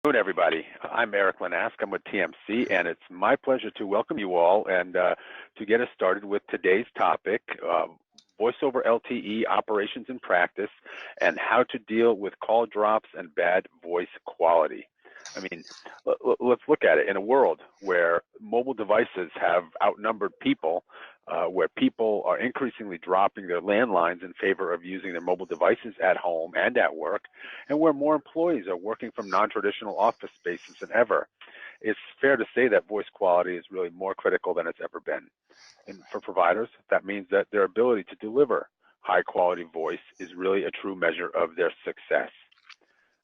Good, everybody. I'm Eric Lanask. I'm with TMC, and it's my pleasure to welcome you all and to get us started with today's topic, Voice over LTE operations in practice and how to deal with call drops and bad voice quality. I mean, let's look at it. In a world where mobile devices have outnumbered people, where people are increasingly dropping their landlines in favor of using their mobile devices at home and at work, and where more employees are working from non-traditional office spaces than ever, it's fair to say that voice quality is really more critical than it's ever been. And for providers, that means that their ability to deliver high-quality voice is really a true measure of their success.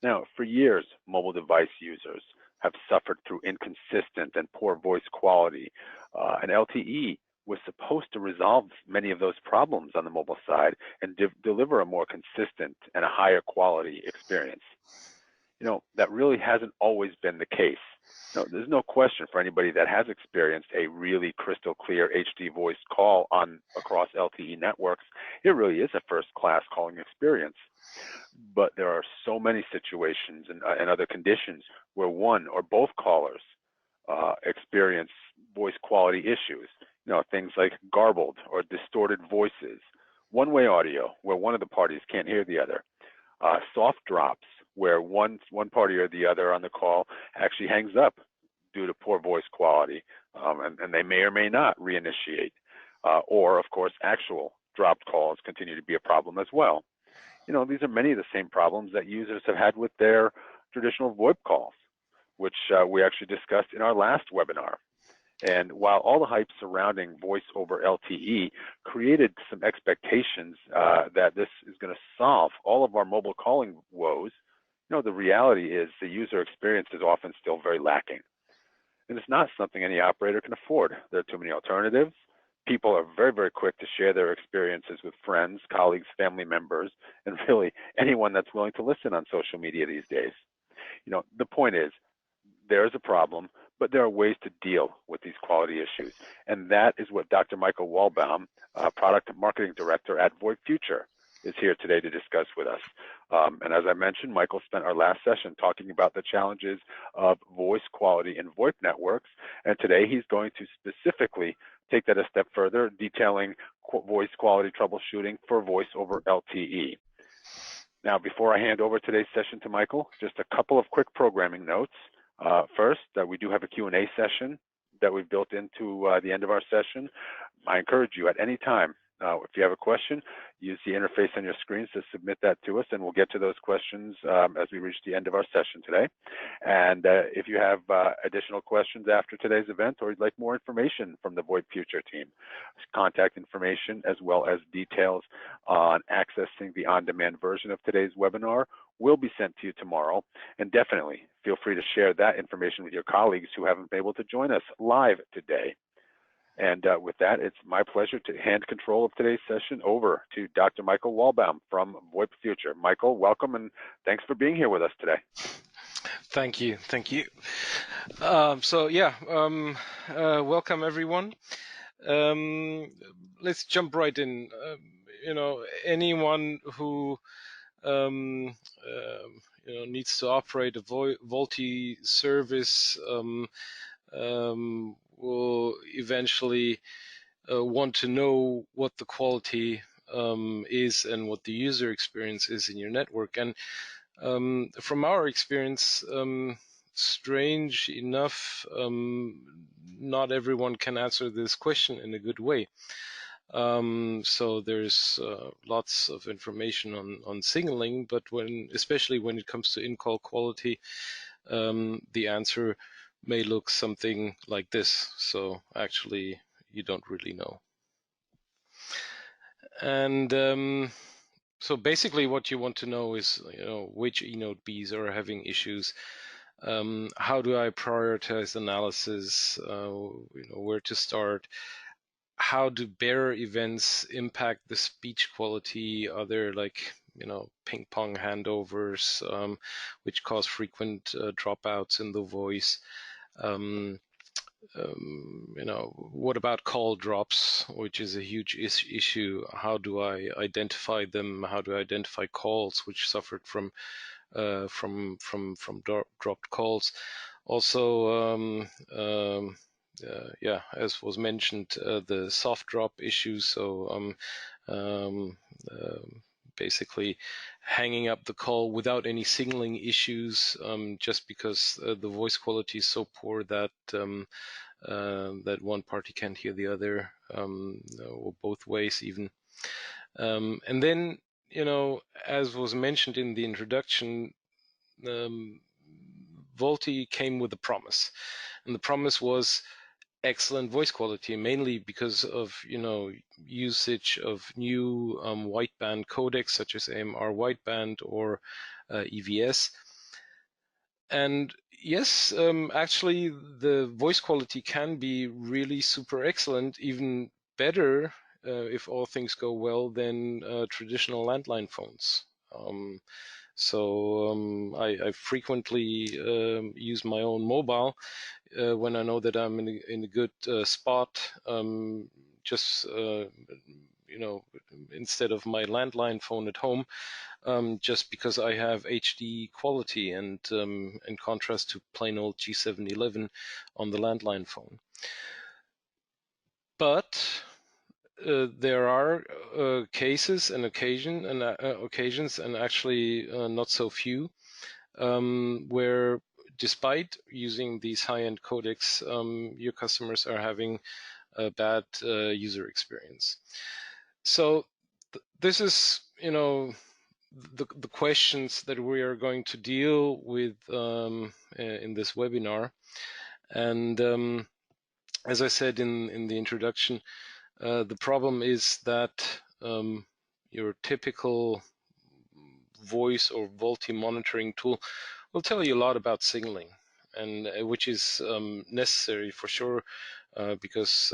Now, for years, mobile device users have suffered through inconsistent and poor voice quality, and LTE was supposed to resolve many of those problems on the mobile side and deliver a more consistent and a higher quality experience. You know, that really hasn't always been the case. No, there's no question for anybody that has experienced a really crystal clear HD voice call across LTE networks, it really is a first-class calling experience. But there are so many situations and other conditions where one or both callers experience voice quality issues. You know, things like garbled or distorted voices, one-way audio where one of the parties can't hear the other, soft drops where one party or the other on the call actually hangs up due to poor voice quality, and they may or may not reinitiate, or of course actual dropped calls continue to be a problem as well. You know, these are many of the same problems that users have had with their traditional VoIP calls, which we actually discussed in our last webinar. And while all the hype surrounding voice over LTE created some expectations that this is going to solve all of our mobile calling woes, you know, the reality is the user experience is often still very lacking. And it's not something any operator can afford. There are too many alternatives. People are very, very quick to share their experiences with friends, colleagues, family members, and really anyone that's willing to listen on social media these days. You know, the point is, there is a problem, but there are ways to deal with these quality issues. And that is what Dr. Michael Walbaum, Product Marketing Director at Voipfuture, is here today to discuss with us. And as I mentioned, Michael spent our last session talking about the challenges of voice quality in VoIP networks. And today he's going to specifically take that a step further, detailing voice quality troubleshooting for voice over LTE. Now, before I hand over today's session to Michael, just a couple of quick programming notes. First, we do have a Q&A session that we've built into the end of our session. I encourage you at any time, if you have a question, use the interface on your screens to submit that to us, and we'll get to those questions as we reach the end of our session today. And if you have additional questions after today's event, or you'd like more information from the Voipfuture team, contact information as well as details on accessing the on-demand version of today's webinar will be sent to you tomorrow. And definitely feel free to share that information with your colleagues who haven't been able to join us live today. And with that, it's my pleasure to hand control of today's session over to Dr. Michael Walbaum from Voipfuture. Michael, welcome, and thanks for being here with us today. Thank you. Welcome everyone. Let's jump right in. You know, anyone who needs to operate a VoLTE service will eventually want to know what the quality is and what the user experience is in your network. And from our experience, strange enough, not everyone can answer this question in a good way. So there's lots of information on signaling, but especially when it comes to in-call quality, the answer may look something like this. So actually, you don't really know. And so basically, what you want to know is, which eNBs are having issues. How do I prioritize analysis? Where to start? How do bearer events impact the speech quality? Are there ping pong handovers, which cause frequent dropouts in the voice? What about call drops, which is a huge issue? How do I identify them? How do I identify calls which suffered from from dropped calls. Also, yeah, as was mentioned, the soft drop issues. So basically hanging up the call without any signaling issues, just because the voice quality is so poor that that one party can't hear the other, or both ways even. And then, as was mentioned in the introduction, VoLTE came with a promise, and the promise was excellent voice quality, mainly because of usage of new wideband codecs such as AMR wideband or EVS. And yes, actually, the voice quality can be really super excellent, even better if all things go well than traditional landline phones. So I frequently use my own mobile when I know that I'm in a good spot. Just instead of my landline phone at home, just because I have HD quality, and in contrast to plain old G711 on the landline phone. But there are cases and occasions, and actually not so few, where despite using these high-end codecs, your customers are having a bad user experience. So this is, the questions that we are going to deal with in this webinar. And as I said in the introduction, the problem is that your typical voice or VoLTE monitoring tool will tell you a lot about signaling, and which is necessary for sure, because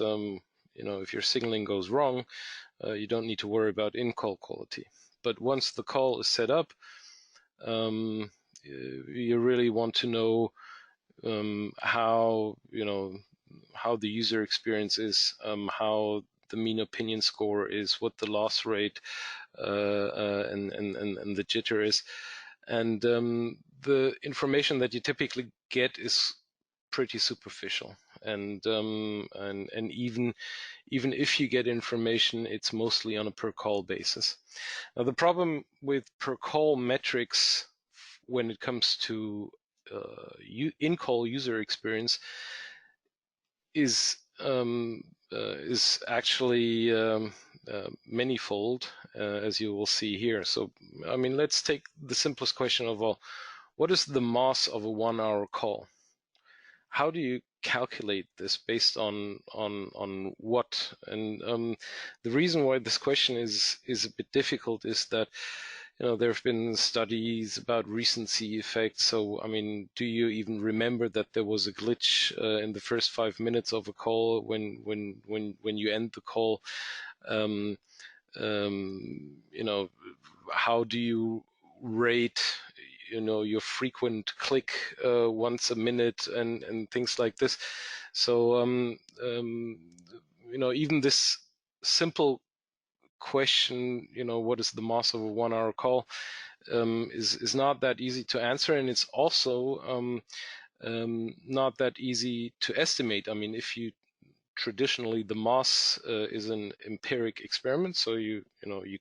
if your signaling goes wrong, you don't need to worry about in-call quality. But once the call is set up, you really want to know how the user experience is, how the mean opinion score is, what the loss rate and the jitter is, and the information that you typically get is pretty superficial, and even if you get information, it's mostly on a per call basis. Now, the problem with per call metrics when it comes to in-call user experience is actually manifold, as you will see here. So, I mean, let's take the simplest question of all. What is the mass of a 1-hour call? How do you calculate this based on what? And the reason why this question is a bit difficult is that there have been studies about recency effects. So, I mean, do you even remember that there was a glitch in the first 5 minutes of a call when you end the call? How do you rate your frequent click once a minute and things like this? So even this simple question, what is the mass of a 1-hour call, is not that easy to answer, and it's also not that easy to estimate. I mean, if you traditionally, the mass is an empiric experiment, so you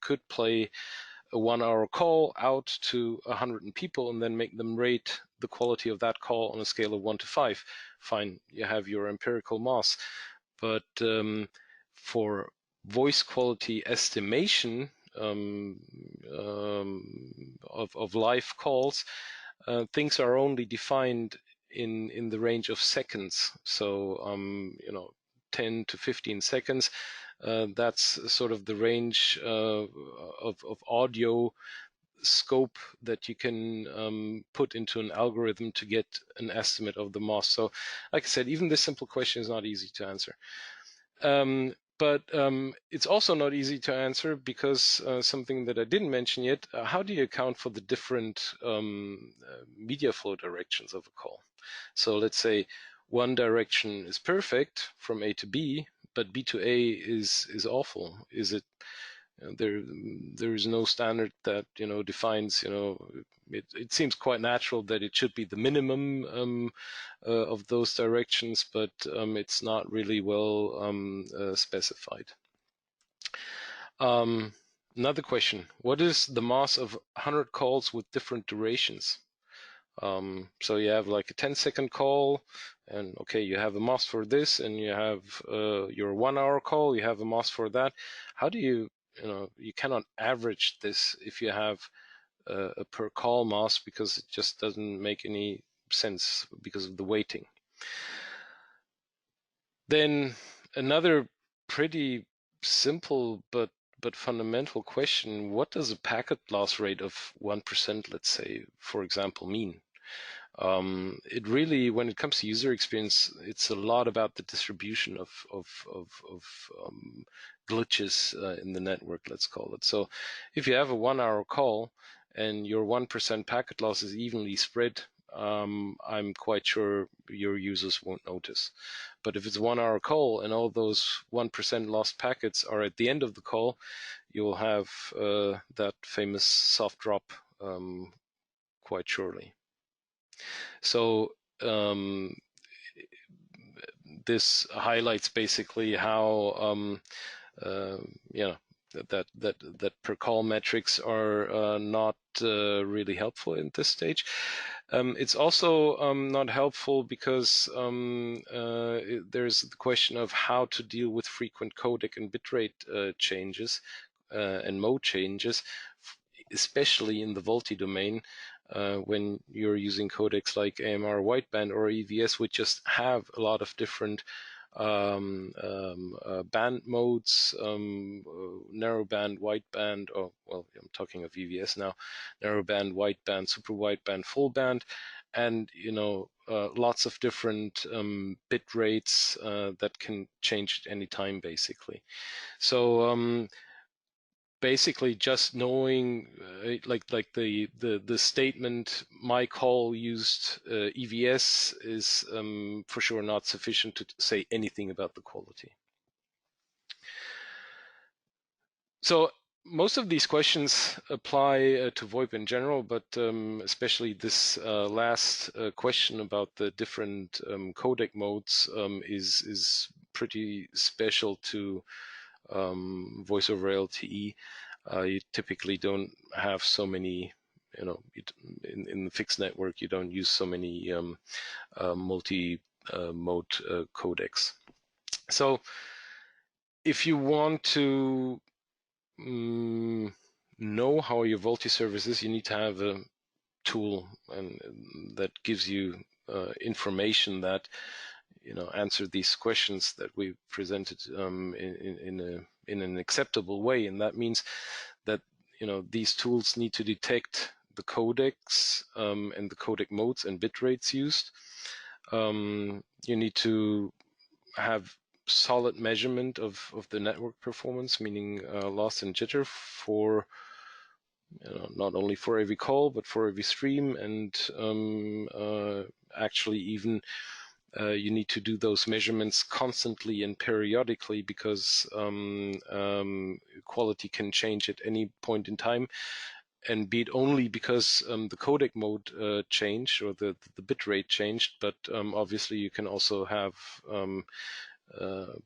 could play a 1-hour call out to 100 people and then make them rate the quality of that call on a scale of 1 to 5. Fine, you have your empirical mass. But for voice quality estimation of live calls, things are only defined in the range of seconds. So 10 to 15 seconds. That's sort of the range of audio scope that you can put into an algorithm to get an estimate of the mass. So, like I said, even this simple question is not easy to answer. But it's also not easy to answer because something that I didn't mention yet, how do you account for the different media flow directions of a call? So let's say one direction is perfect from A to B, but B to A is awful. Is it there is no standard that defines. It seems quite natural that it should be the minimum of those directions, but it's not really well specified. Another question: what is the mass of 100 calls with different durations? So you have like a 10-second call, and okay, you have a mask for this, and you have your 1 hour call, you have a mask for that. How do you cannot average this if you have a per call mask, because it just doesn't make any sense because of the weighting. Then another pretty simple but fundamental question: what does a packet loss rate of 1%, let's say, for example, mean? It really, when it comes to user experience, it's a lot about the distribution of glitches in the network, let's call it. So if you have a 1 hour call and your 1% packet loss is evenly spread, I'm quite sure your users won't notice. But if it's a 1 hour call and all those 1% lost packets are at the end of the call, you'll have that famous soft drop quite surely. So this highlights basically how that per call metrics are not really helpful in this stage. It's also not helpful because there's the question of how to deal with frequent codec and bitrate changes and mode changes, especially in the VoLTE domain. When you're using codecs like AMR wideband or EVS, which just have a lot of different band modes, narrowband, wideband, or well, I'm talking of EVS now, narrowband, wideband, super wideband, full band, and lots of different bit rates that can change at any time, basically. So basically just knowing like the statement my call used EVS is for sure not sufficient to say anything about the quality. So most of these questions apply to VoIP in general, but especially this last question about the different codec modes is pretty special to voice over LTE. You typically don't have so many, in the fixed network, you don't use so many multi-mode codecs. So if you want to know how your VoLTE service is, you need to have a tool and that gives you information that answer these questions that we presented in an acceptable way. And that means that these tools need to detect the codecs and the codec modes and bit rates used. You need to have solid measurement of the network performance, meaning loss and jitter for not only for every call but for every stream, and actually even you need to do those measurements constantly and periodically, because quality can change at any point in time, and be it only because the codec mode changed or the bit rate changed, but obviously you can also have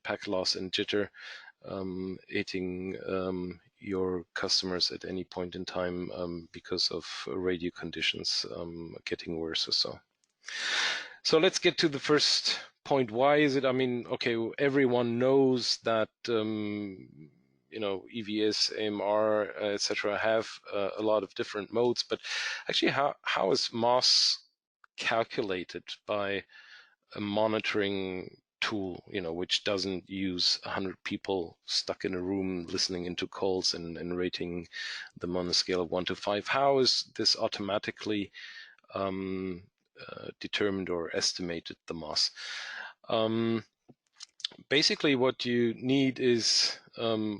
packet loss and jitter hitting your customers at any point in time because of radio conditions getting worse or so. So let's get to the first point. Why is it? I mean, okay, everyone knows that EVS, AMR, etc. have a lot of different modes, but actually, how is MOS calculated by a monitoring tool, which doesn't use 100 people stuck in a room listening into calls and rating them on a scale of 1 to 5? How is this automatically determined or estimated, the MOS? Basically, what you need is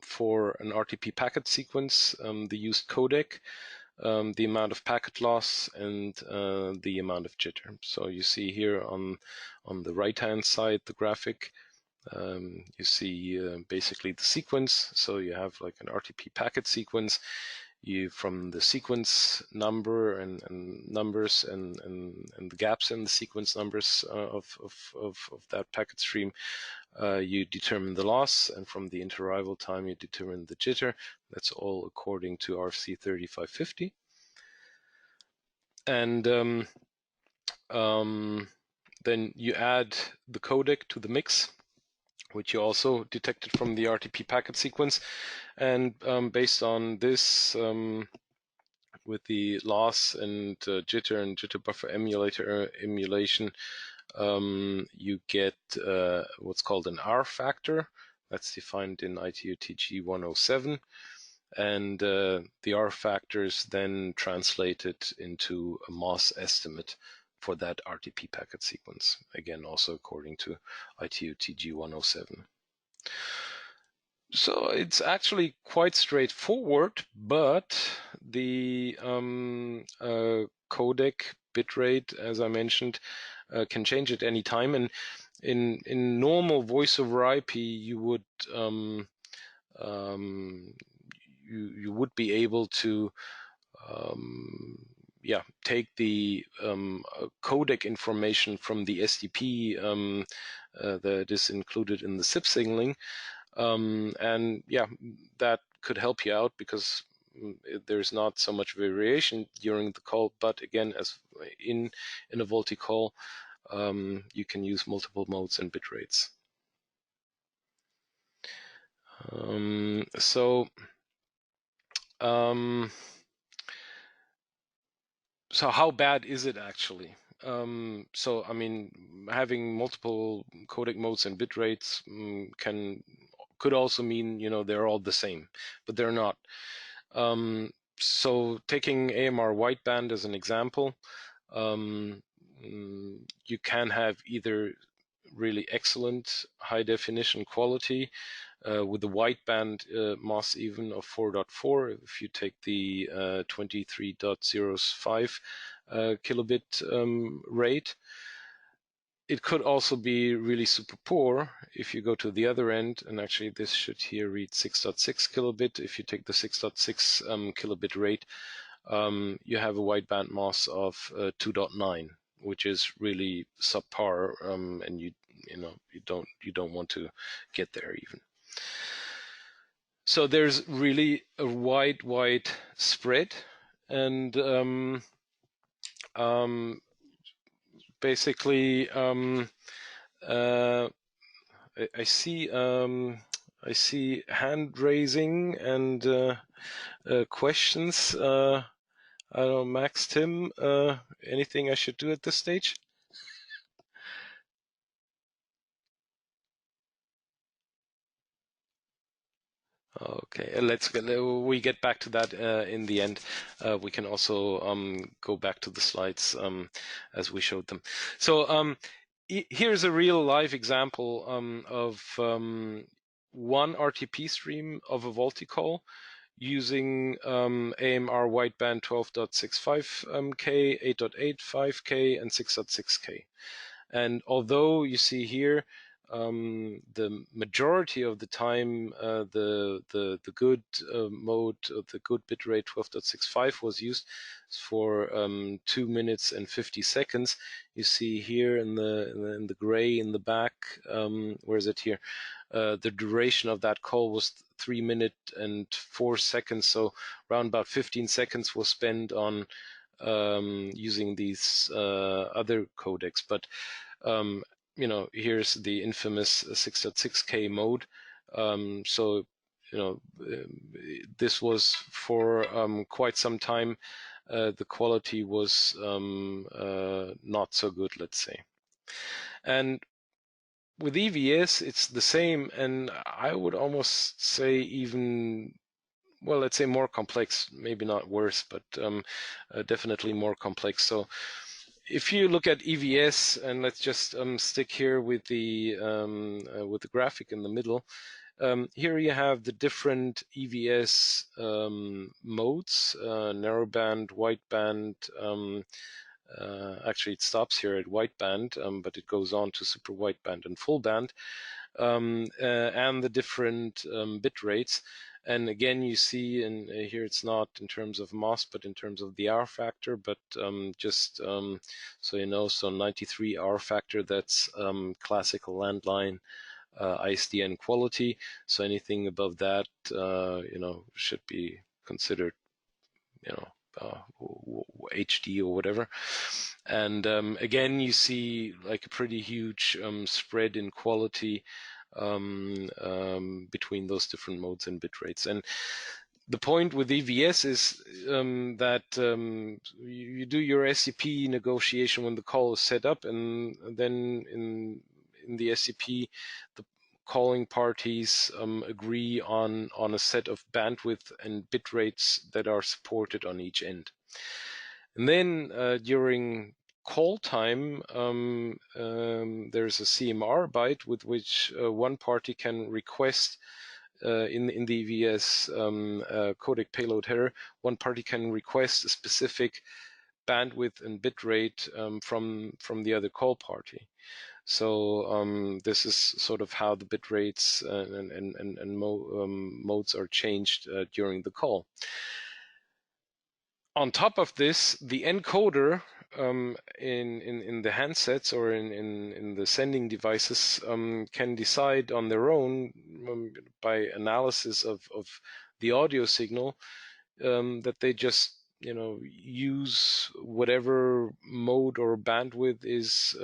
for an RTP packet sequence, the used codec, the amount of packet loss, and the amount of jitter. So you see here on the right-hand side the graphic You see basically the sequence. So you have like an RTP packet sequence. You from the sequence number and numbers and the gaps in the sequence numbers of that packet stream, you determine the loss, and from the interarrival time you determine the jitter. That's all according to RFC 3550. And then you add the codec to the mix, which you also detected from the RTP packet sequence. And based on this, with the loss and jitter and jitter buffer emulation, you get what's called an R factor. That's defined in ITU-TG 107. And the R factor is then translated into a MOS estimate for that RTP packet sequence. Again, also according to ITU-TG 107. So it's actually quite straightforward, but the codec bitrate, as I mentioned, can change at any time. And in normal voice over IP, you would you would be able to take the codec information from the SDP that is included in the SIP signaling, and that could help you out because there's not so much variation during the call. But again, as in a VoLTE call, you can use multiple modes and bit rates. So how bad is it actually? So I mean, having multiple codec modes and bit rates could also mean they're all the same, but they're not. So taking AMR wideband as an example, you can have either really excellent high definition quality with the wideband MOS even of 4.4 if you take the 23.05 kilobit rate. It could also be really super poor if you go to the other end, and actually this should here read 6.6 kilobit. If you take the 6.6 kilobit rate, you have a wideband MOS of 2.9, which is really subpar, and you don't want to get there even. So there's really a wide spread, and basically I see hand raising and questions. I don't know, Max, Tim, anything I should do at this stage? Okay, we get back to that in the end. We can also go back to the slides as we showed them. So here's a real live example of one RTP stream of a VoLTE call using AMR wideband 12.65K, 8.85K, and 6.6K. And although you see here the majority of the time the good mode, the good bitrate 12.65 was used for 2 minutes and 50 seconds. You see here in the gray in the back, where is it here? The duration of that call was 3 minutes and 4 seconds, so around about 15 seconds was spent on using these other codecs. But here's the infamous 6.6K mode. So this was for quite some time. The quality was not so good, let's say. And with EVS, it's the same, and I would almost say even, well, let's say more complex, maybe not worse, but definitely more complex. So if you look at EVS, and let's just stick here with the graphic in the middle, here you have the different EVS modes, narrowband, wideband. Actually, it stops here at wideband, but it goes on to super wideband and full band. and the different bit rates. And again, you see, and here it's not in terms of MOS, but in terms of the hour factor, but just so you know, so 93 hour factor, that's classical landline ISDN quality. So anything above that, should be considered, HD or whatever. And again, you see like a pretty huge spread in quality between those different modes and bit rates. And the point with EVS is that you do your SCP negotiation when the call is set up, and then in the SCP, the calling parties agree on a set of bandwidth and bit rates that are supported on each end. And then during call time, there's a CMR byte with which one party can request in the EVS codec payload header, one party can request a specific bandwidth and bit rate from the other call party. So this is sort of how the bit rates and modes are changed during the call. On top of this, the encoder in the handsets or in the sending devices can decide on their own by analysis of the audio signal that they just use whatever mode or bandwidth is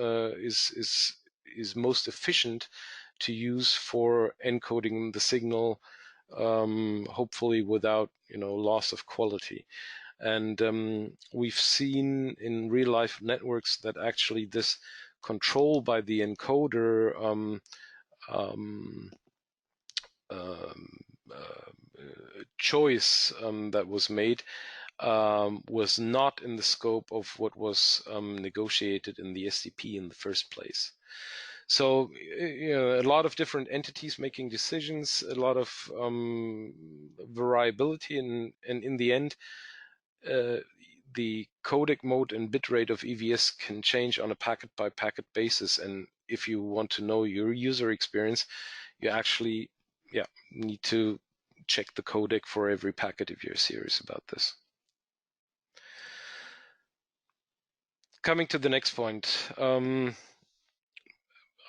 most efficient to use for encoding the signal, hopefully without loss of quality. And we've seen in real life networks that actually this control by the encoder choice that was made was not in the scope of what was negotiated in the SDP in the first place. So, a lot of different entities making decisions, a lot of variability, and in the end, the codec mode and bitrate of EVS can change on a packet-by-packet basis. And if you want to know your user experience, you actually need to check the codec for every packet if you're serious about this. Coming to the next point.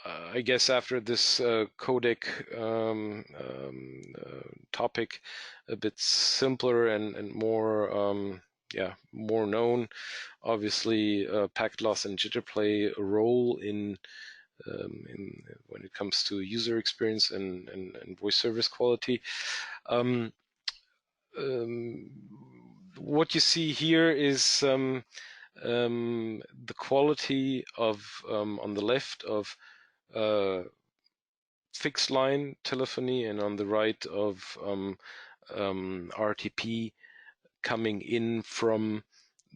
I guess after this codec topic, a bit simpler and more more known. Obviously, packet loss and jitter play a role in when it comes to user experience and voice service quality. What you see here is the quality of on the left of fixed line telephony, and on the right of RTP coming in from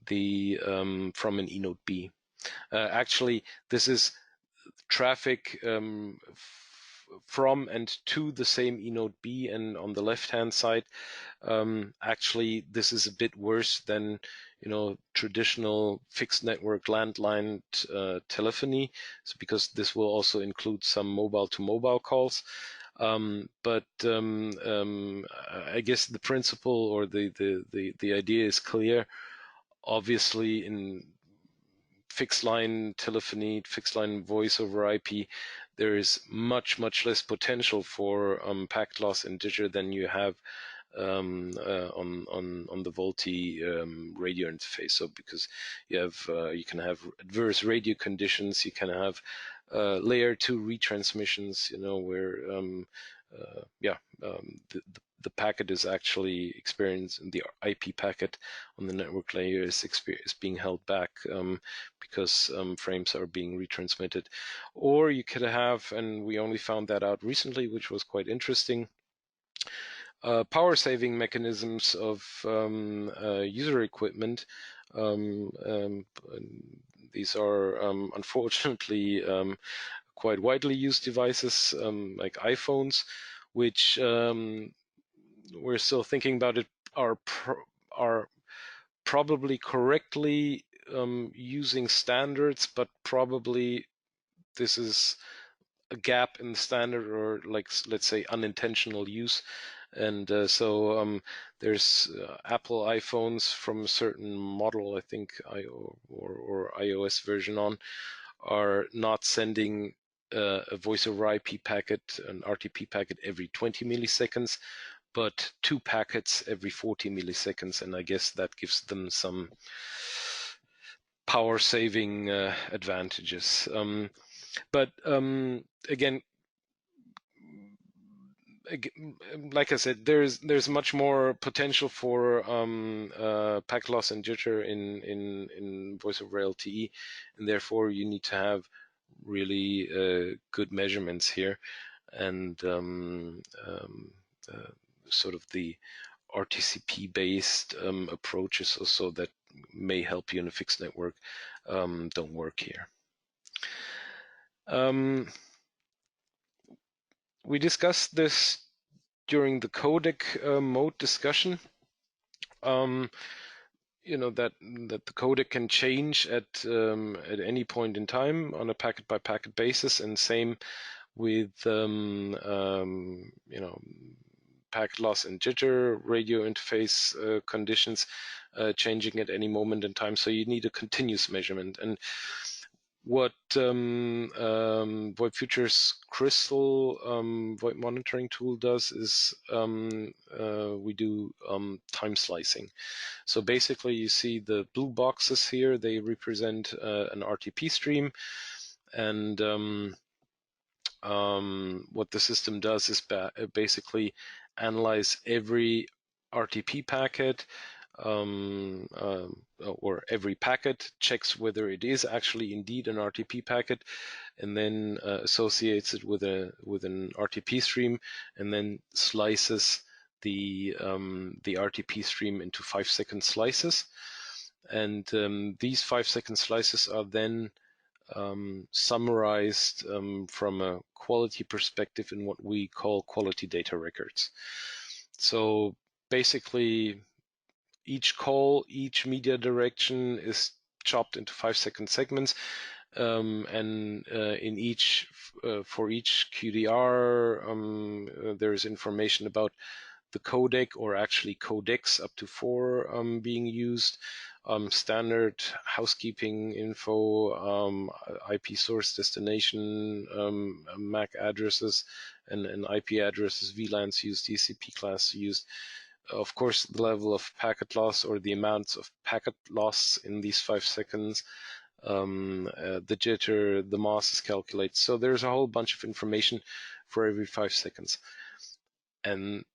the from an eNodeB. Actually, this is traffic from and to the same eNodeB, and on the left-hand side, actually, this is a bit worse than traditional fixed network landline telephony, because this will also include some mobile-to-mobile calls. But I guess the principle or the idea is clear. Obviously, in fixed line telephony, fixed line voice over IP, there is much less potential for packet loss and jitter than you have on the VoLTE radio interface. So because you can have adverse radio conditions, you can have layer 2 retransmissions, where the packet is actually experiencing, the IP packet on the network layer is being held back because frames are being retransmitted. Or you could have, and we only found that out recently, which was quite interesting, power saving mechanisms of user equipment. These are unfortunately quite widely used devices like iPhones, which we're still thinking about it, are probably correctly using standards, but probably this is a gap in the standard, or like, let's say, unintentional use. And so there's Apple iPhones from a certain model, I think, or iOS version on, are not sending a voice over IP packet, an RTP packet, every 20 milliseconds, but 2 packets every 40 milliseconds. And I guess that gives them some power saving advantages. But again, like I said, there's much more potential for packet loss and jitter in voice over LTE, and therefore you need to have really good measurements here, and sort of the RTCP based approaches also that may help you in a fixed network don't work here. We discussed this during the codec mode discussion. You know that the codec can change at any point in time on a packet by packet basis, and same with you know, packet loss and jitter radio interface conditions changing at any moment in time. So you need a continuous measurement. And what Voipfuture's Crystal VoIP monitoring tool does is we do time slicing. So basically, you see the blue boxes here, they represent an RTP stream, and what the system does is basically analyze every RTP packet, or every packet, checks whether it is actually indeed an RTP packet, and then associates it with an RTP stream, and then slices the RTP stream into 5-second slices. And these 5-second slices are then summarized from a quality perspective in what we call quality data records. So basically, each call, each media direction is chopped into 5-second segments, and in each for each QDR, there is information about the codec, or actually codecs up to 4 being used, standard housekeeping info, IP source destination, MAC addresses, and IP addresses, VLANs used, TCP class used. Of course, the level of packet loss, or the amounts of packet loss in these 5 seconds, the jitter, the MOS is calculated. So there's a whole bunch of information for every 5 seconds. And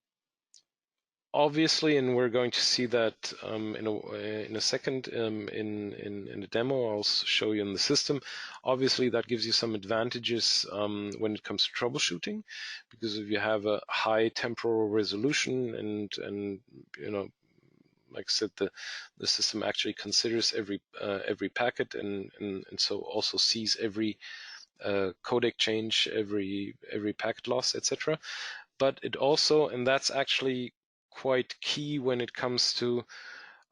obviously, and we're going to see that in a second in the demo, I'll show you in the system. Obviously, that gives you some advantages when it comes to troubleshooting, because if you have a high temporal resolution, and you know, like I said, the system actually considers every packet, and so also sees every codec change, every packet loss, etc. But it also, and that's actually quite key when it comes to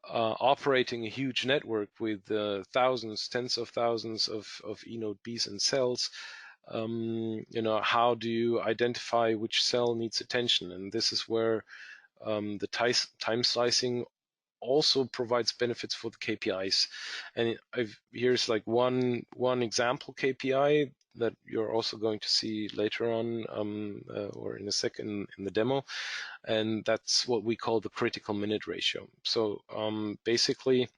operating a huge network with thousands, tens of thousands of eNBs and cells. You know, how do you identify which cell needs attention? And this is where the time slicing also provides benefits for the KPIs. And here's like one example KPI that you're also going to see later on, or in a second in the demo, and that's what we call the critical minute ratio. So basically,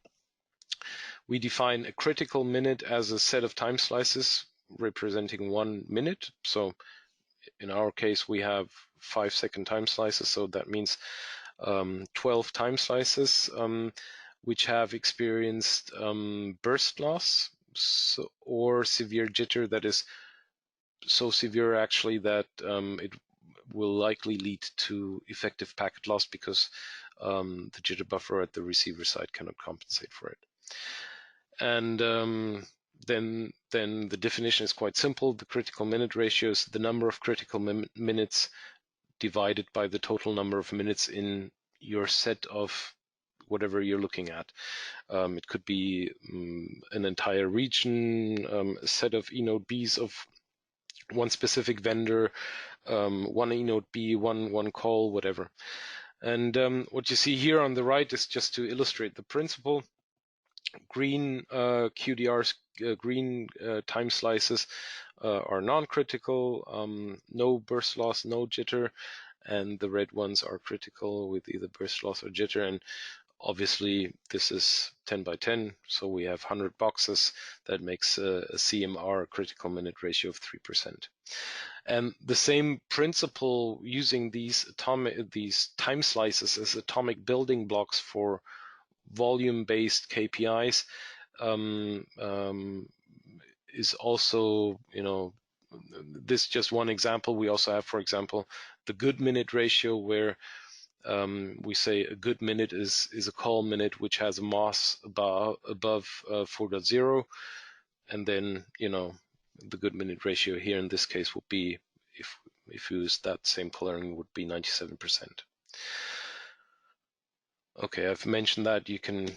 we define a critical minute as a set of time slices representing 1 minute. So in our case, we have 5-second time slices, so that means 12 time slices which have experienced burst loss, or severe jitter that is so severe actually that it will likely lead to effective packet loss, because the jitter buffer at the receiver side cannot compensate for it. And then the definition is quite simple. The critical minute ratio is the number of critical minutes divided by the total number of minutes in your set of whatever you're looking at. It could be an entire region, a set of eNBs of one specific vendor, one eNodeB, one call, whatever. And what you see here on the right is just to illustrate the principle. Green QDRs, green time slices are non-critical, no burst loss, no jitter, and the red ones are critical with either burst loss or jitter. And obviously this is 10 by 10, so we have 100 boxes. That makes a CMR, critical minute ratio, of 3%. And the same principle, using these time slices as atomic building blocks for volume-based KPIs, is also, this is just one example. We also have, for example, the good minute ratio, where we say a good minute is a call minute which has a MOS above 4.0, and then the good minute ratio here in this case would be, if you use that same coloring, would be 97%. Okay, I've mentioned that you can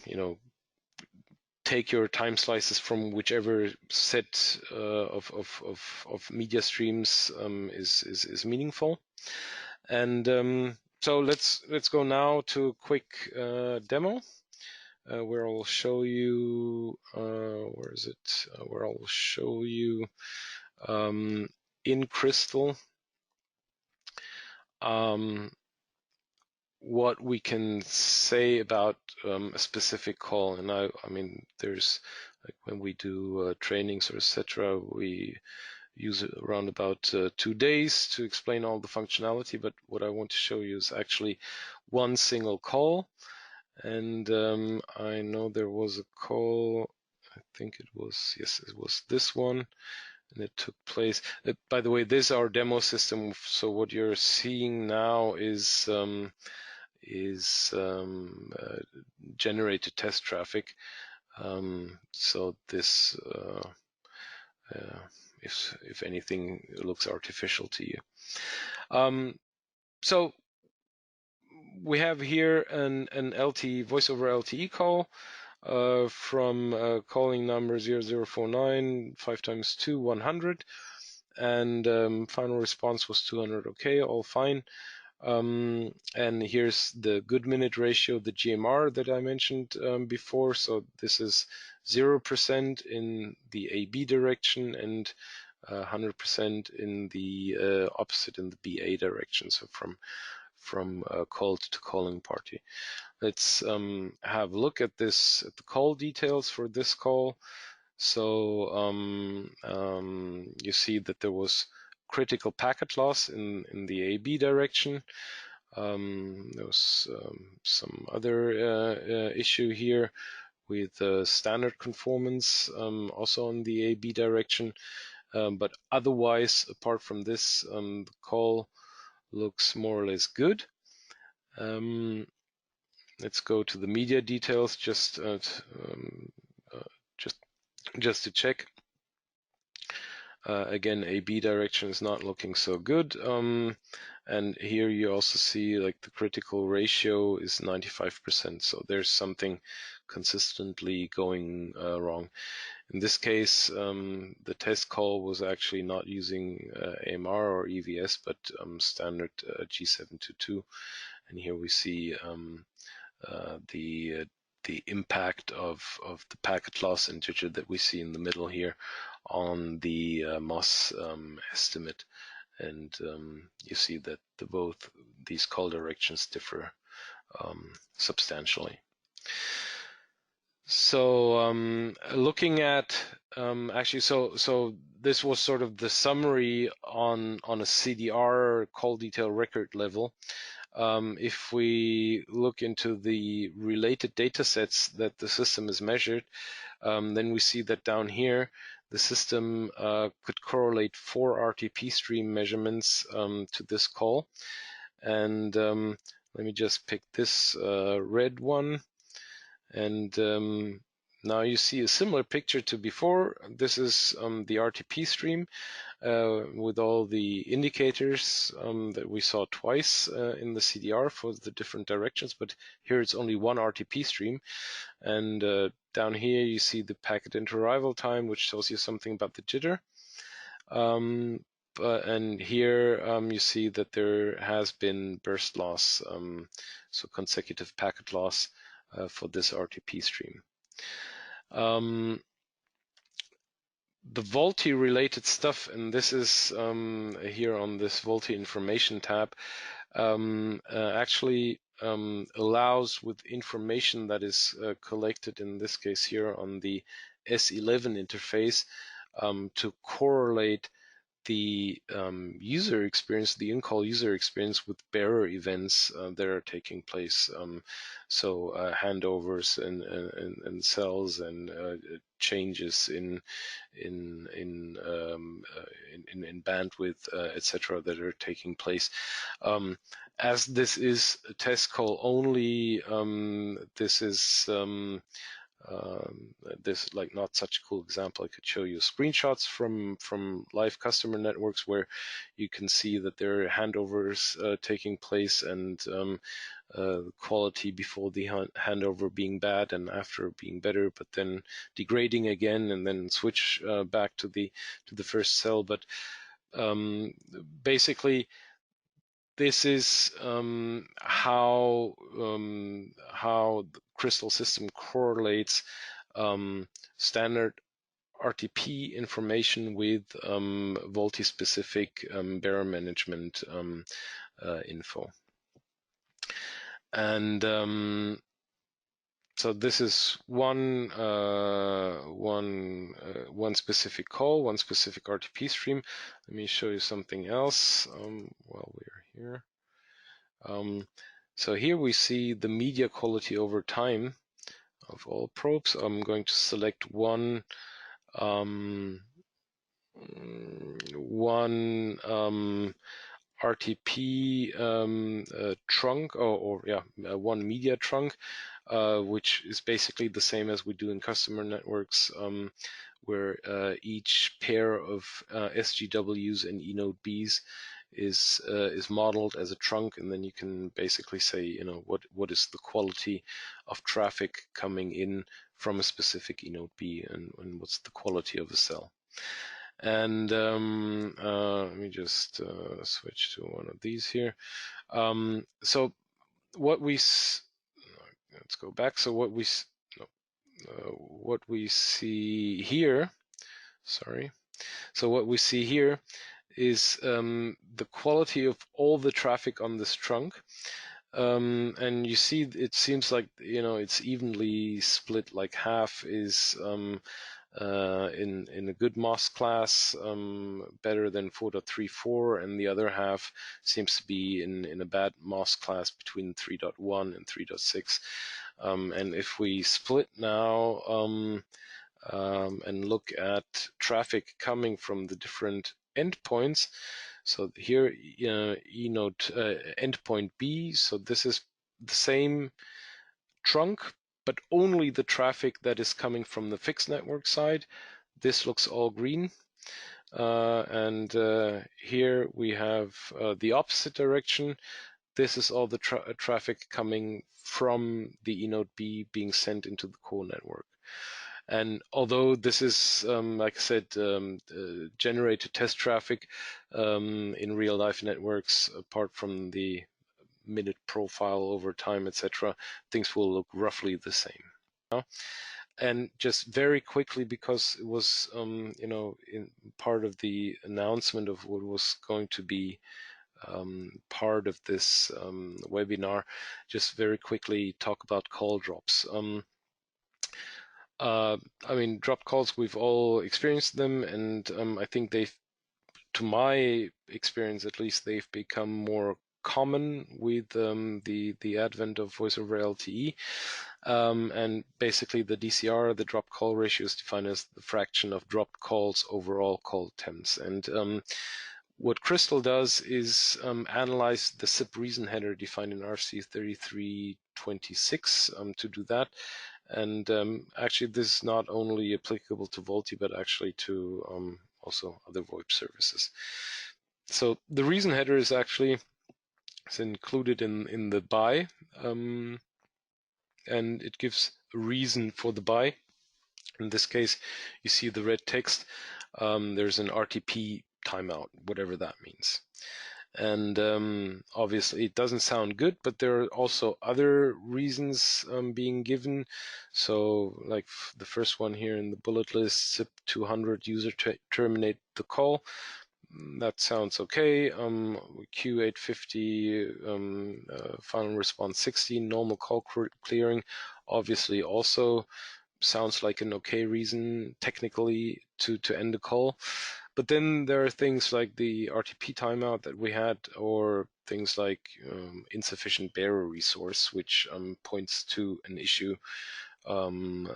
take your time slices from whichever set of media streams is meaningful. And so let's go now to a quick demo where I'll show you where is it? Where I'll show you in Crystal what we can say about a specific call. And I mean, there's, like, when we do trainings or etc., we use around about 2 days to explain all the functionality. But what I want to show you is actually one single call. And I know there was a call, I think it was, yes, it was this one, and it took place. By the way, this is our demo system. So what you're seeing now is generated test traffic. So this, if anything, it looks artificial to you. So we have here an LTE voice over LTE call from calling number 0049 5 times 2 100, and final response was 200. Okay, all fine. And here's the good minute ratio, the GMR that I mentioned before. So this is 0% in the AB direction and 100% in the opposite, in the BA direction. So from called to calling party. Let's have a look at this, at the call details for this call. So you see that there was critical packet loss in the AB direction. There was some other issue here with standard conformance, also in the AB direction. But otherwise, apart from this, the call looks more or less good. Let's go to the media details just to check. Again, AB direction is not looking so good. And here you also see, like, the critical ratio is 95%. So there's something consistently going wrong. In this case, the test call was actually not using AMR or EVS, but standard G722. And here we see the impact of the packet loss and jitter that we see in the middle here on the MOS estimate. And you see that both these call directions differ substantially. So looking at actually, so this was sort of the summary on a CDR call detail record level. If we look into the related data sets that the system is measured, then we see that down here the system could correlate 4 RTP stream measurements to this call. And let me just pick this red one. And now you see a similar picture to before. This is the RTP stream with all the indicators that we saw twice in the CDR for the different directions, but here it's only one RTP stream. And down here you see the packet interarrival time, which tells you something about the jitter. and here you see that there has been burst loss, so consecutive packet loss for this RTP stream. The VoLTE related stuff, and this is here on this VoLTE information tab, actually allows, with information that is collected in this case here on the S11 interface, to correlate the user experience, the in-call user experience, with bearer events that are taking place. So handovers and cells and changes in bandwidth, etc., that are taking place. As this is a test call only, this is this like not such a cool example. I could show you screenshots from live customer networks where you can see that there are handovers taking place, and quality before the handover being bad and after being better, but then degrading again, and then switch back to the first cell. But basically, this is how the Crystal system correlates standard RTP information with VoLTE specific bearer management info. And so this is one specific call, one specific RTP stream. Let me show you something else while we're here. So here we see the media quality over time of all probes. I'm going to select one RTP trunk, one media trunk, which is basically the same as we do in customer networks, where each pair of SGWs and eNBs is modeled as a trunk, and then you can basically say, you know, what is the quality of traffic coming in from a specific eNB, and what's the quality of a cell. And let me just switch to one of these here. So what we let's go back. So what we see here, sorry. So what we see here is the quality of all the traffic on this trunk. And you see, it seems like, you know, it's evenly split, like half is in a good MOS class, better than 4.34, and the other half seems to be in a bad MOS class between 3.1 and 3.6. And if we split now and look at traffic coming from the different endpoints, so here endpoint B, so this is the same trunk, but only the traffic that is coming from the fixed network side. This looks all green. And here we have the opposite direction. This is all the traffic coming from the eNB being sent into the core network. And although this is, like I said, generated test traffic in real life networks, apart from the minute profile over time, etc., things will look roughly the same. And just very quickly, because it was, in part of the announcement of what was going to be part of this webinar, just very quickly talk about call drops. I mean, drop calls, we've all experienced them, and I think they've, to my experience at least, they've become more common with the advent of voice over LTE. And basically the DCR, the drop call ratio, is defined as the fraction of dropped calls over all call attempts. And what Crystal does is analyze the SIP reason header defined in RC 3326 to do that. And actually, this is not only applicable to VoLTE, but actually to also other VoIP services. So the reason header is actually included in the buy, and it gives a reason for the buy. In this case, you see the red text. There's an RTP timeout, whatever that means. And obviously it doesn't sound good, but there are also other reasons being given. So like the first one here in the bullet list, zip 200 user terminate the call. That sounds okay. Q850 final response 16, normal call clearing, obviously also sounds like an okay reason technically to end the call. But then there are things like the RTP timeout that we had, or things like insufficient bearer resource, which points to an issue, in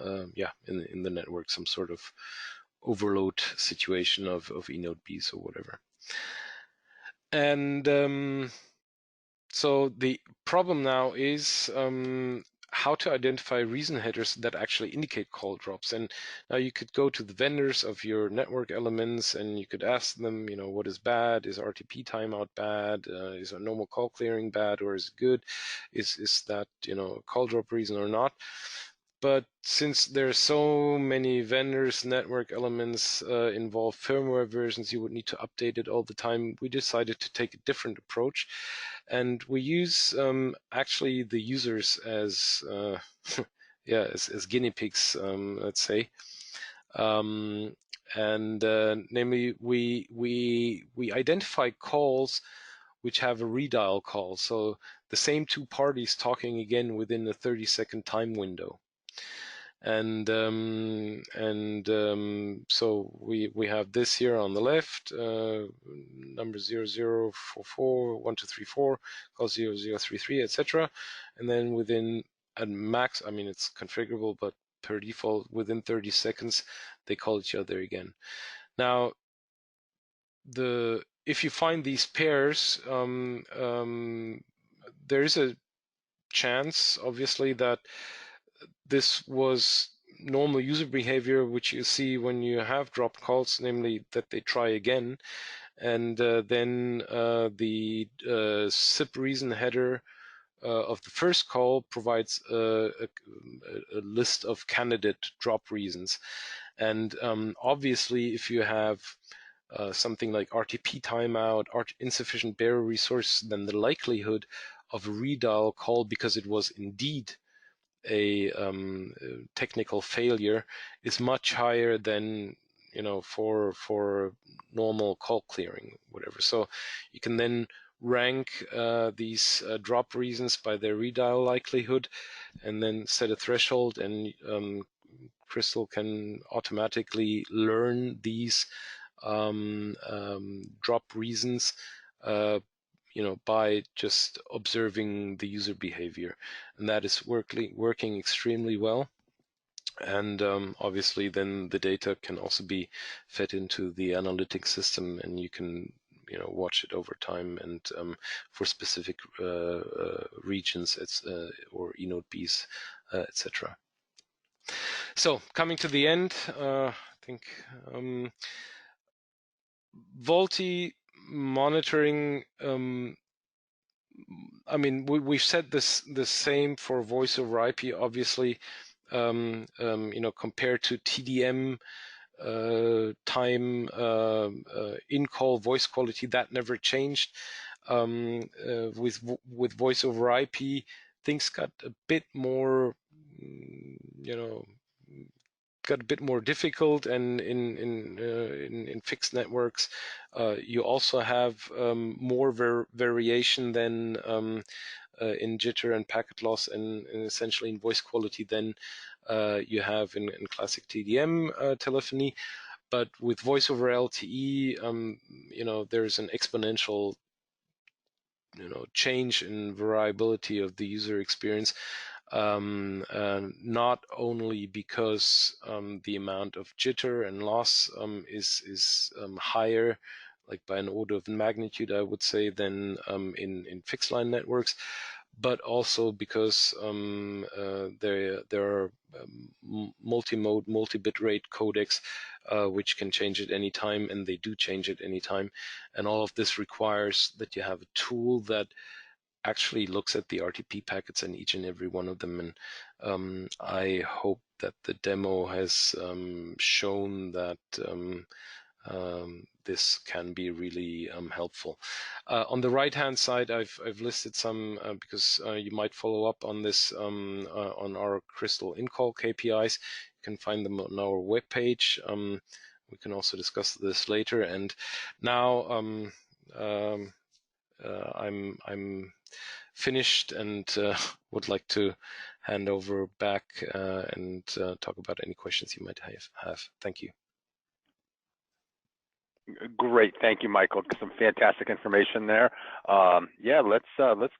the network, some sort of overload situation of eNBs or whatever. And so the problem now is how to identify reason headers that actually indicate call drops. And now you could go to the vendors of your network elements and you could ask them, what is bad? Is RTP timeout bad? Is a normal call clearing bad, or is it good? Is that, a call drop reason or not? But since there are so many vendors, network elements involved, firmware versions, you would need to update it all the time. We decided to take a different approach, and we use actually the users as as guinea pigs, let's say. Namely, we identify calls which have a redial call, so the same two parties talking again within a 30-second time window. So we have this here on the left, number 0044 1234, call 0033, etc. And then within at max, it's configurable, but per default within 30 seconds they call each other again. Now, if you find these pairs, there is a chance, obviously, that this was normal user behavior, which you see when you have dropped calls, namely that they try again. And then the SIP reason header of the first call provides a list of candidate drop reasons. And obviously, if you have something like RTP timeout, insufficient bearer resource, then the likelihood of a redial call, because it was indeed a technical failure, is much higher than for normal call clearing, whatever. So you can then rank these drop reasons by their redial likelihood, and then set a threshold, and Crystal can automatically learn these drop reasons by just observing the user behavior, and that is working extremely well. And obviously then the data can also be fed into the analytics system, and you can watch it over time, and for specific regions or eNBs, etc. So coming to the end, I think VoLTE monitoring, we've said the same for voice over IP, obviously, compared to TDM time in-call voice quality, that never changed. With voice over IP, things got a bit more, difficult, and in fixed networks, you also have more variation than in jitter and packet loss, and essentially in voice quality than you have in classic TDM telephony. But with voice over LTE, there's an exponential change in variability of the user experience. Not only because the amount of jitter and loss is higher, like by an order of magnitude, I would say, than in fixed line networks, but also because there are multi-mode, multi-bit rate codecs which can change at any time, and they do change at any time. And all of this requires that you have a tool that actually looks at the RTP packets in each and every one of them. And I hope that the demo has shown that this can be really helpful. On the right-hand side, I've listed some because you might follow up on this on our Crystal in-call KPIs. You can find them on our webpage. We can also discuss this later. And now I'm finished and would like to hand over back and talk about any questions you might have. Thank you. Great, thank you, Michael. Some fantastic information there. Yeah, let's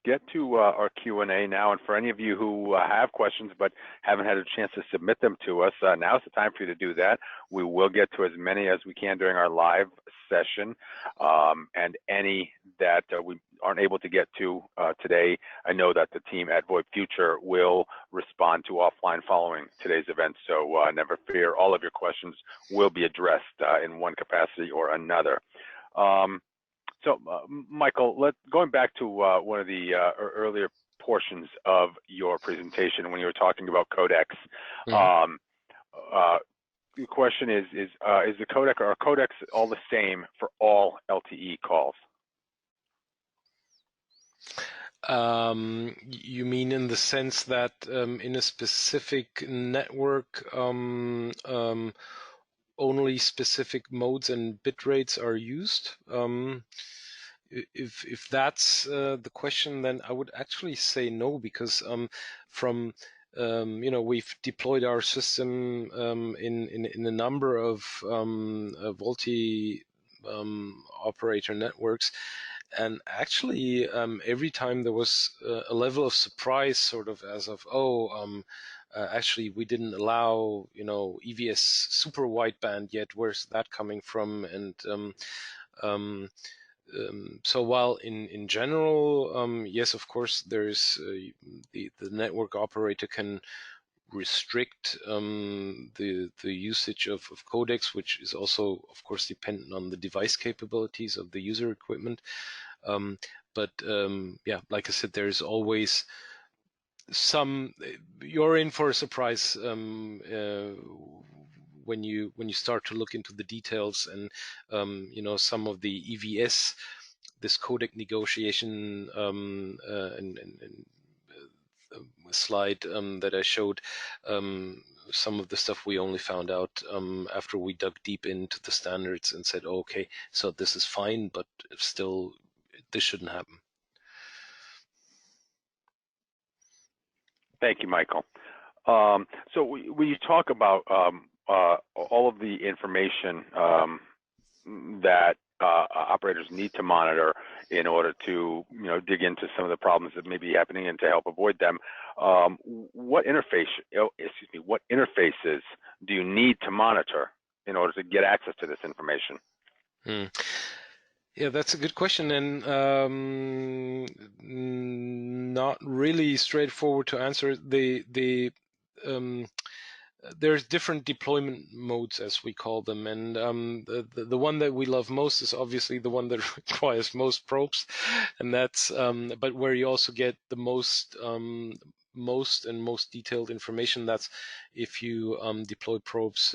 get to our Q&A now. And for any of you who have questions but haven't had a chance to submit them to us, now's the time for you to do that. We will get to as many as we can during our live session, and any that we aren't able to get to today, I know that the team at Voipfuture will respond to offline following today's event. So never fear, all of your questions will be addressed in one capacity or another. So Michael, going back to one of the earlier portions of your presentation when you were talking about codecs. Mm-hmm. The question is the codec, or are codecs all the same for all LTE calls? You mean in the sense that in a specific network only specific modes and bit rates are used? If that's the question, then I would actually say no, because we've deployed our system in a number of VoLTE operator networks. And actually, every time there was a level of surprise, sort of as of, actually, we didn't allow, EVS super wideband yet. Where's that coming from? And so while in general, yes, of course, there's the network operator can restrict the usage of codecs, which is also, of course, dependent on the device capabilities of the user equipment. But yeah, like I said, there's always you're in for a surprise when you start to look into the details, and some of the EVS, this codec negotiation slide that I showed, some of the stuff we only found out after we dug deep into the standards and said, okay, so this is fine, but still this shouldn't happen. Thank you, Michael. So when you talk about all of the information that operators need to monitor in order to dig into some of the problems that may be happening and to help avoid them, what interfaces do you need to monitor in order to get access to this information? Yeah, that's a good question, and not really straightforward to answer. There's different deployment modes, as we call them, and the one that we love most is obviously the one that requires most probes, and that's but where you also get the most detailed information. That's if you deploy probes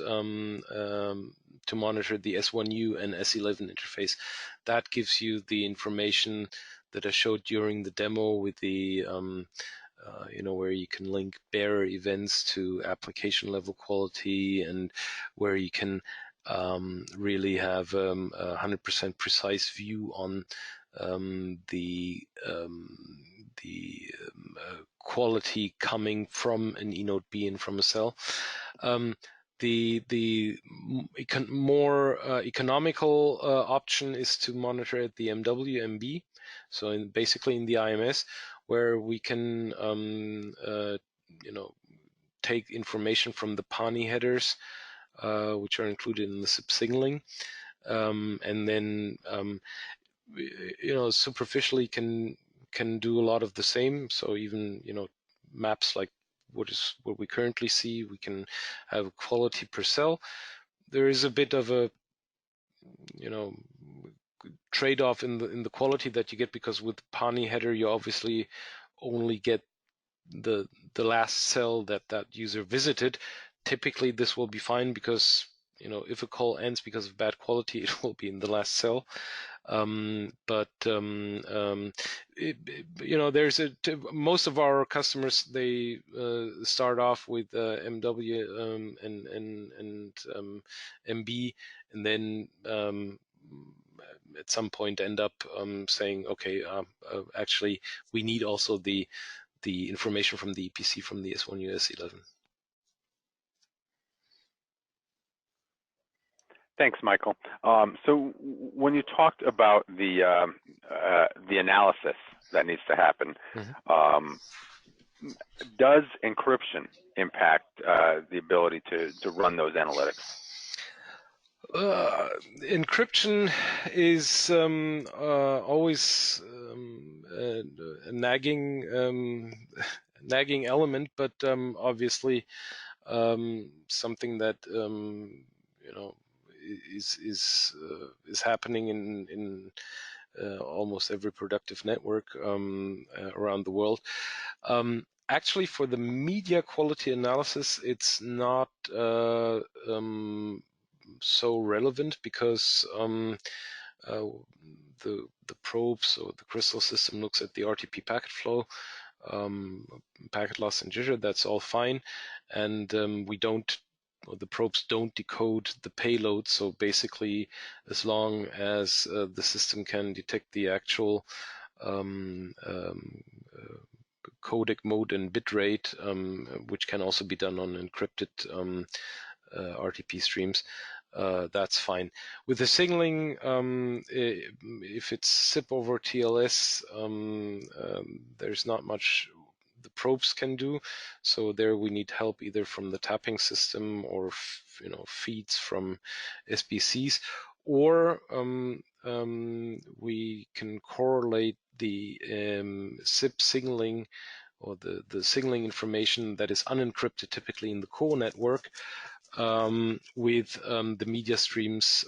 to monitor the S1U and S11 interface. That gives you the information that I showed during the demo with the where you can link bearer events to application level quality, and where you can really have 100% precise view on the quality coming from an eNode B and from a cell. The more economical option is to monitor at the MW-MB, so basically in the IMS, where we can take information from the PANI headers, which are included in the SIP signaling, and then superficially can do a lot of the same. So even maps like what we currently see, we can have quality per cell. There is a bit of a trade-off in the quality that you get, because with PANI header you obviously only get the last cell that user visited. Typically this will be fine because if a call ends because of bad quality, it will be in the last cell. Most of our customers, they start off with MW and MB, and then at some point end up saying, okay, actually we need also the information from the EPC from the S1 US11. Thanks, Michael. So when you talked about the analysis that needs to happen, does encryption impact the ability to run those analytics? Encryption is always a nagging element, but obviously something that is happening in almost every productive network around the world. Actually, for the media quality analysis, it's not so relevant, because the probes or the crystal system looks at the RTP packet flow, packet loss and jitter. That's all fine, and the probes don't decode the payload. So basically, as long as the system can detect the actual codec mode and bit rate, which can also be done on encrypted RTP streams, that's fine. With the signaling, if it's SIP over TLS, there's not much the probes can do. So there we need help either from the tapping system or feeds from SBCs, or we can correlate the SIP signaling or the signaling information that is unencrypted, typically in the core network, with the media streams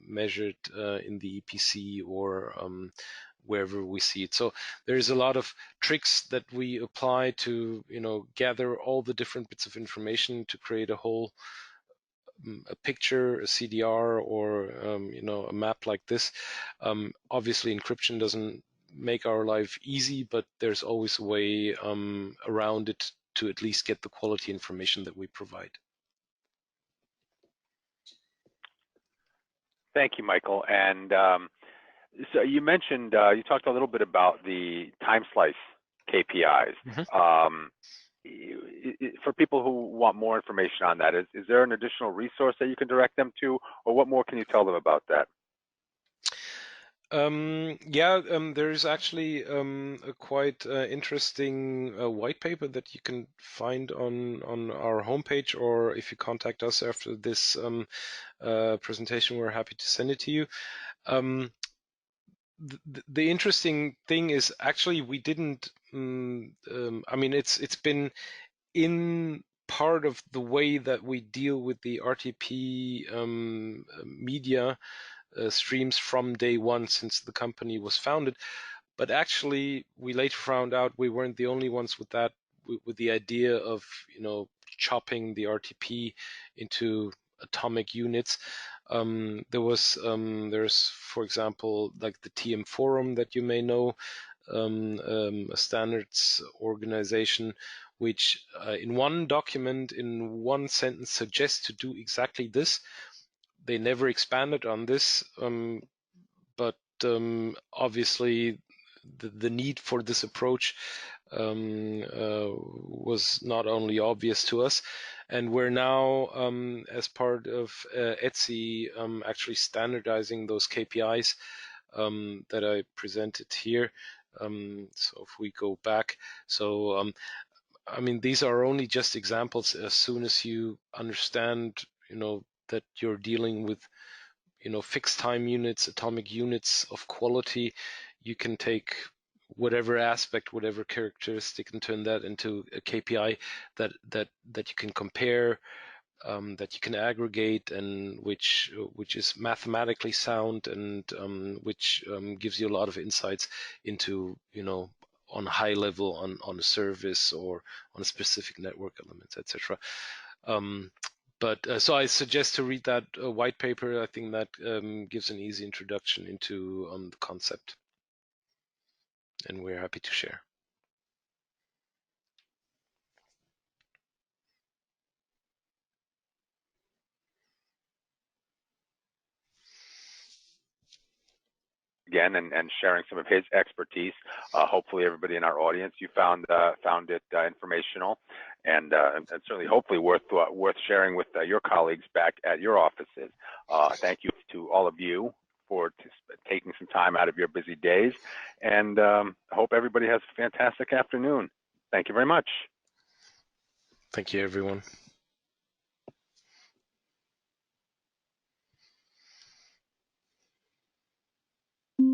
measured in the EPC or wherever we see it. So there's a lot of tricks that we apply to gather all the different bits of information to create a whole a picture, a CDR, or a map like this. Obviously, encryption doesn't make our life easy, but there's always a way around it to at least get the quality information that we provide. Thank you, Michael. And so you mentioned, you talked a little bit about the time slice KPIs. For people who want more information on that, is there an additional resource that you can direct them to, or what more can you tell them about that? There's actually a quite interesting white paper that you can find on our homepage, or if you contact us after this presentation, we're happy to send it to you. The interesting thing is, actually, we didn't. It's been in part of the way that we deal with the RTP media streams from day one since the company was founded. But actually, we later found out we weren't the only ones with that, with the idea of chopping the RTP into atomic units. There's, for example, like the TM Forum that you may know, a standards organization, which in one document, in one sentence, suggests to do exactly this. They never expanded on this, but obviously the need for this approach was not only obvious to us, and we're now, as part of ETSI, actually standardizing those KPIs that I presented here. So if we go back, these are only just examples. As soon as you understand, that you're dealing with, fixed time units, atomic units of quality, you can take whatever aspect, whatever characteristic, and turn that into a KPI that you can compare, that you can aggregate, and which is mathematically sound, and which gives you a lot of insights into, on a high level on a service or on a specific network elements, etc. But so I suggest to read that white paper. I think that gives an easy introduction into the concept, and we're happy to share. Again, and sharing some of his expertise. Hopefully everybody in our audience, you found it informational and certainly hopefully worth sharing with your colleagues back at your offices. Thank you to all of you for taking some time out of your busy days, and I hope everybody has a fantastic afternoon. Thank you very much. Thank you, everyone.